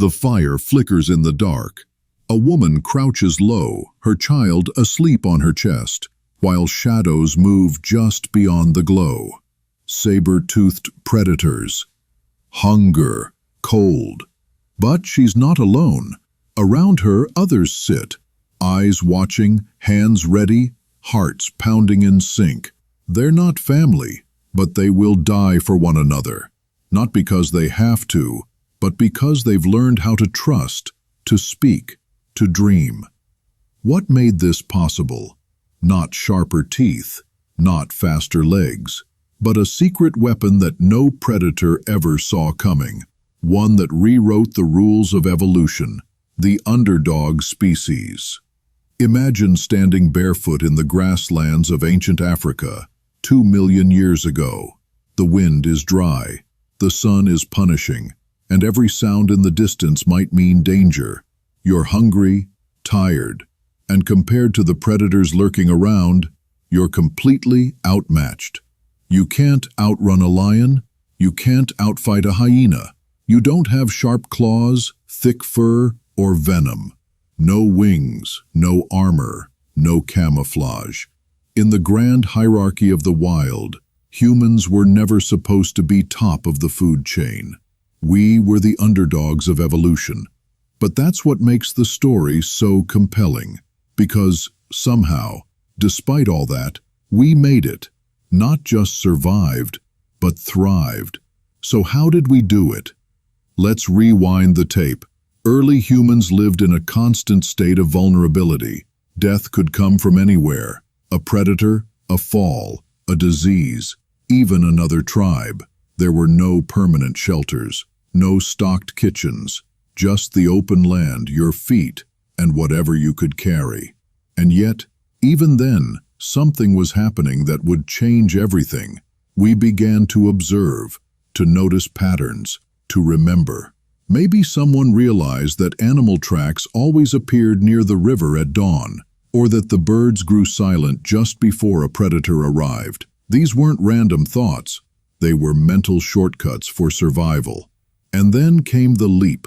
The fire flickers in the dark. A woman crouches low, her child asleep on her chest, while shadows move just beyond the glow. Saber-toothed predators. Hunger, cold. But she's not alone. Around her, others sit, eyes watching, hands ready, hearts pounding in sync. They're not family, but they will die for one another. Not because they have to, but because they've learned how to trust, to speak, to dream. What made this possible? Not sharper teeth, not faster legs, but a secret weapon that no predator ever saw coming. One that rewrote the rules of evolution, the underdog species. Imagine standing barefoot in the grasslands of ancient Africa 2 million years ago. The wind is dry, the sun is punishing, and every sound in the distance might mean danger. You're hungry, tired, and compared to the predators lurking around, you're completely outmatched. You can't outrun a lion, you can't outfight a hyena. You don't have sharp claws, thick fur, or venom. No wings, no armor, no camouflage. In the grand hierarchy of the wild, humans were never supposed to be top of the food chain. We were the underdogs of evolution. But that's what makes the story so compelling, because somehow, despite all that, we made it. Not just survived, but thrived. So how did we do it? Let's rewind the tape. Early humans lived in a constant state of vulnerability. Death could come from anywhere. A predator, a fall, a disease, even another tribe. There were no permanent shelters, no stocked kitchens, just the open land, your feet, and whatever you could carry. And yet, even then, something was happening that would change everything. We began to observe, to notice patterns, to remember. Maybe someone realized that animal tracks always appeared near the river at dawn, or that the birds grew silent just before a predator arrived. These weren't random thoughts. They were mental shortcuts for survival. And then came the leap.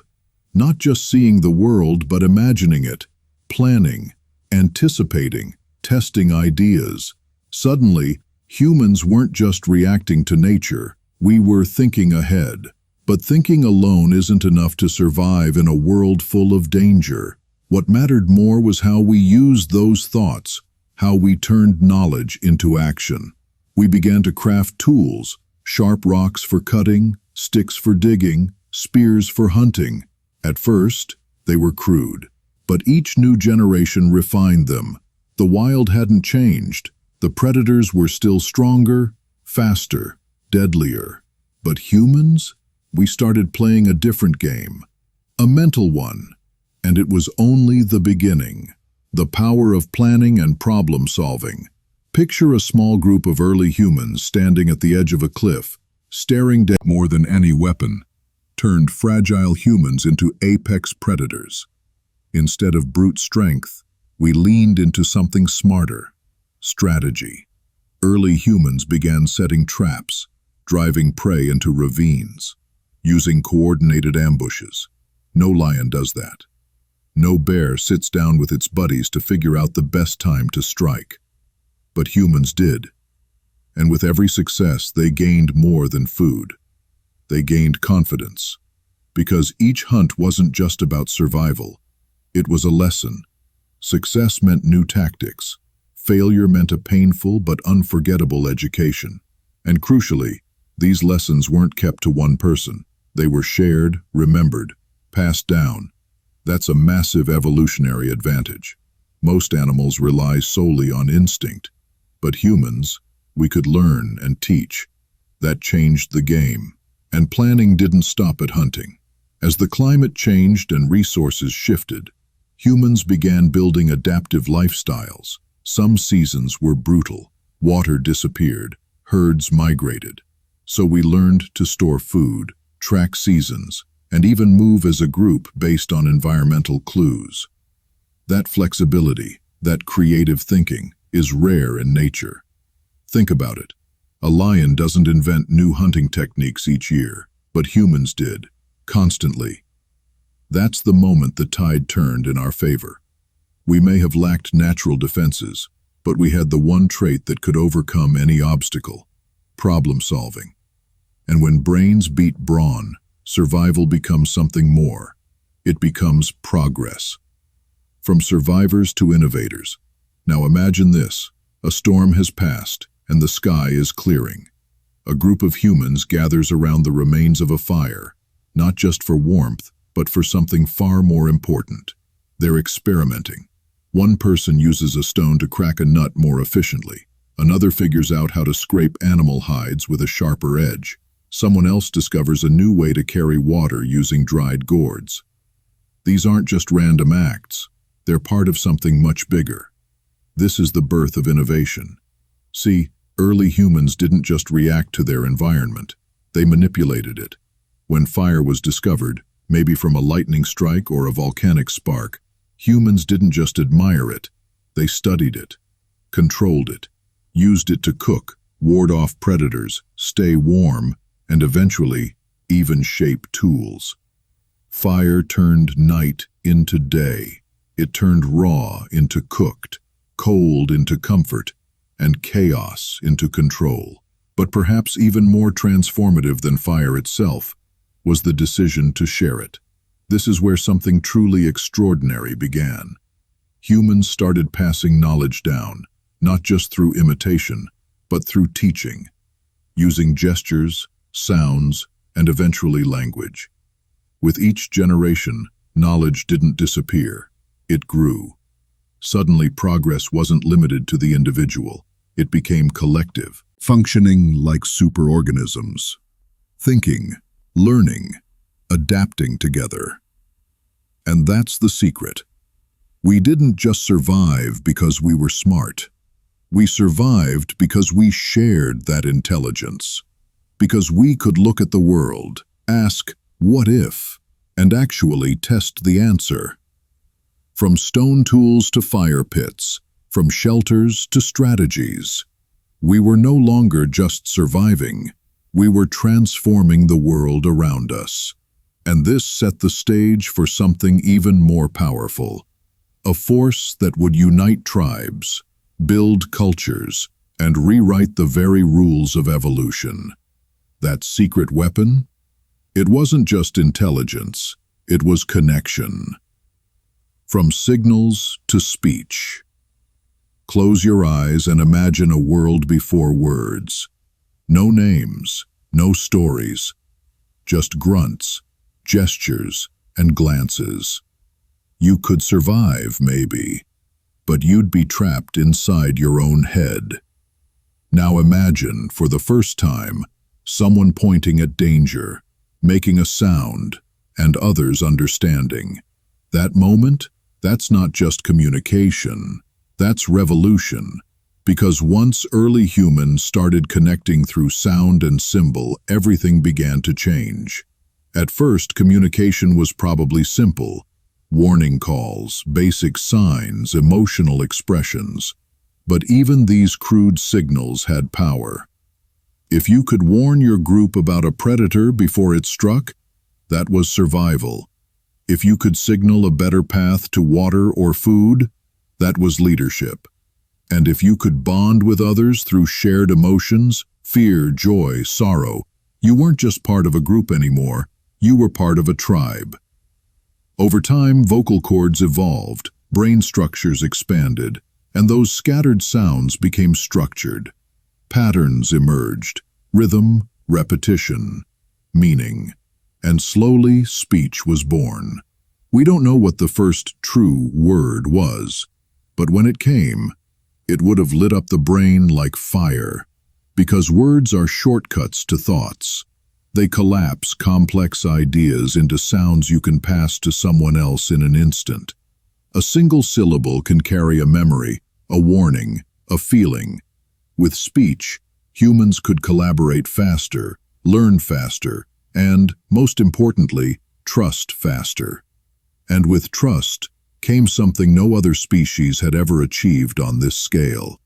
Not just seeing the world, but imagining it, planning, anticipating, testing ideas. Suddenly, humans weren't just reacting to nature. We were thinking ahead. But thinking alone isn't enough to survive in a world full of danger. What mattered more was how we used those thoughts, how we turned knowledge into action. We began to craft tools, sharp rocks for cutting, sticks for digging, spears for hunting. At first, they were crude, but each new generation refined them. The wild hadn't changed. The predators were still stronger, faster, deadlier. But humans? We started playing a different game, a mental one, and it was only the beginning. The power of planning and problem solving. Picture a small group of early humans standing at the edge of a cliff, staring down. More than any weapon, turned fragile humans into apex predators. Instead of brute strength, we leaned into something smarter, strategy. Early humans began setting traps, driving prey into ravines, using coordinated ambushes. No lion does that. No bear sits down with its buddies to figure out the best time to strike. But humans did. And with every success, they gained more than food. They gained confidence. Because each hunt wasn't just about survival. It was a lesson. Success meant new tactics. Failure meant a painful but unforgettable education. And crucially, these lessons weren't kept to one person. They were shared, remembered, passed down. That's a massive evolutionary advantage. Most animals rely solely on instinct. But humans, we could learn and teach. That changed the game. And planning didn't stop at hunting. As the climate changed and resources shifted, humans began building adaptive lifestyles. Some seasons were brutal. Water disappeared. Herds migrated. So we learned to store food, track seasons, and even move as a group based on environmental clues. That flexibility, that creative thinking, is rare in nature. Think about it. A lion doesn't invent new hunting techniques each year, but humans did, constantly. That's the moment the tide turned in our favor. We may have lacked natural defenses, but we had the one trait that could overcome any obstacle: problem solving. And when brains beat brawn, survival becomes something more. It becomes progress. From survivors to innovators. Now imagine this: a storm has passed, and the sky is clearing. A group of humans gathers around the remains of a fire, not just for warmth, but for something far more important. They're experimenting. One person uses a stone to crack a nut more efficiently. Another figures out how to scrape animal hides with a sharper edge. Someone else discovers a new way to carry water using dried gourds. These aren't just random acts. They're part of something much bigger. This is the birth of innovation. See, early humans didn't just react to their environment. They manipulated it. When fire was discovered, maybe from a lightning strike or a volcanic spark, humans didn't just admire it. They studied it, controlled it, used it to cook, ward off predators, stay warm, and eventually even shape tools. Fire turned night into day. It turned raw into cooked, cold into comfort, and chaos into control. But perhaps even more transformative than fire itself was the decision to share it. This is where something truly extraordinary began. Humans started passing knowledge down, not just through imitation, but through teaching, using gestures, sounds, and eventually language. With each generation, knowledge didn't disappear. It grew. Suddenly, progress wasn't limited to the individual. It became collective, functioning like superorganisms, thinking, learning, adapting together. And that's the secret. We didn't just survive because we were smart. We survived because we shared that intelligence. Because we could look at the world, ask, what if, and actually test the answer. From stone tools to fire pits, from shelters to strategies, we were no longer just surviving. We were transforming the world around us. And this set the stage for something even more powerful. A force that would unite tribes, build cultures, and rewrite the very rules of evolution. That secret weapon? It wasn't just intelligence, it was connection. From signals to speech. Close your eyes and imagine a world before words. No names, no stories, just grunts, gestures, and glances. You could survive, maybe, but you'd be trapped inside your own head. Now imagine, for the first time, someone pointing at danger, making a sound, and others understanding. That moment, that's not just communication, that's revolution. Because once early humans started connecting through sound and symbol, everything began to change. At first, communication was probably simple. Warning calls, basic signs, emotional expressions. But even these crude signals had power. If you could warn your group about a predator before it struck, that was survival. If you could signal a better path to water or food, that was leadership. And if you could bond with others through shared emotions, fear, joy, sorrow, you weren't just part of a group anymore, you were part of a tribe. Over time, vocal cords evolved, brain structures expanded, and those scattered sounds became structured. Patterns emerged, rhythm, repetition, meaning, and slowly speech was born. We don't know what the first true word was, but when it came, it would have lit up the brain like fire, because words are shortcuts to thoughts. They collapse complex ideas into sounds you can pass to someone else in an instant. A single syllable can carry a memory, a warning, a feeling. With speech, humans could collaborate faster, learn faster, and, most importantly, trust faster. And with trust came something no other species had ever achieved on this scale: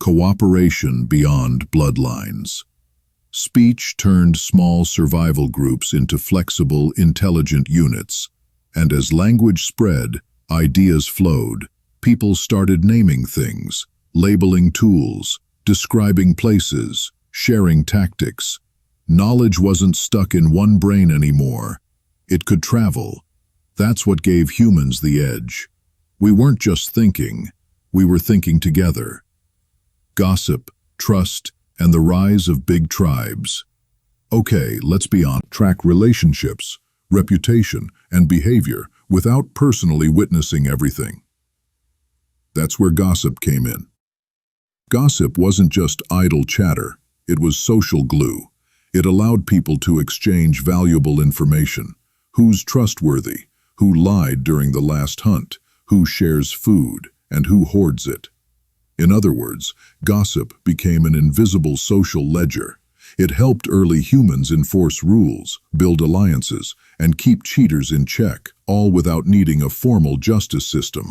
cooperation beyond bloodlines. Speech turned small survival groups into flexible, intelligent units. And as language spread, ideas flowed. People started naming things, labeling tools, describing places, sharing tactics. Knowledge wasn't stuck in one brain anymore. It could travel. That's what gave humans the edge. We weren't just thinking, we were thinking together. Gossip, trust, and the rise of big tribes. Okay, let's be honest. Track relationships, reputation, and behavior without personally witnessing everything. That's where gossip came in. Gossip wasn't just idle chatter, it was social glue. It allowed people to exchange valuable information. Who's trustworthy? Who lied during the last hunt? Who shares food? And who hoards it? In other words, gossip became an invisible social ledger. It helped early humans enforce rules, build alliances, and keep cheaters in check, all without needing a formal justice system.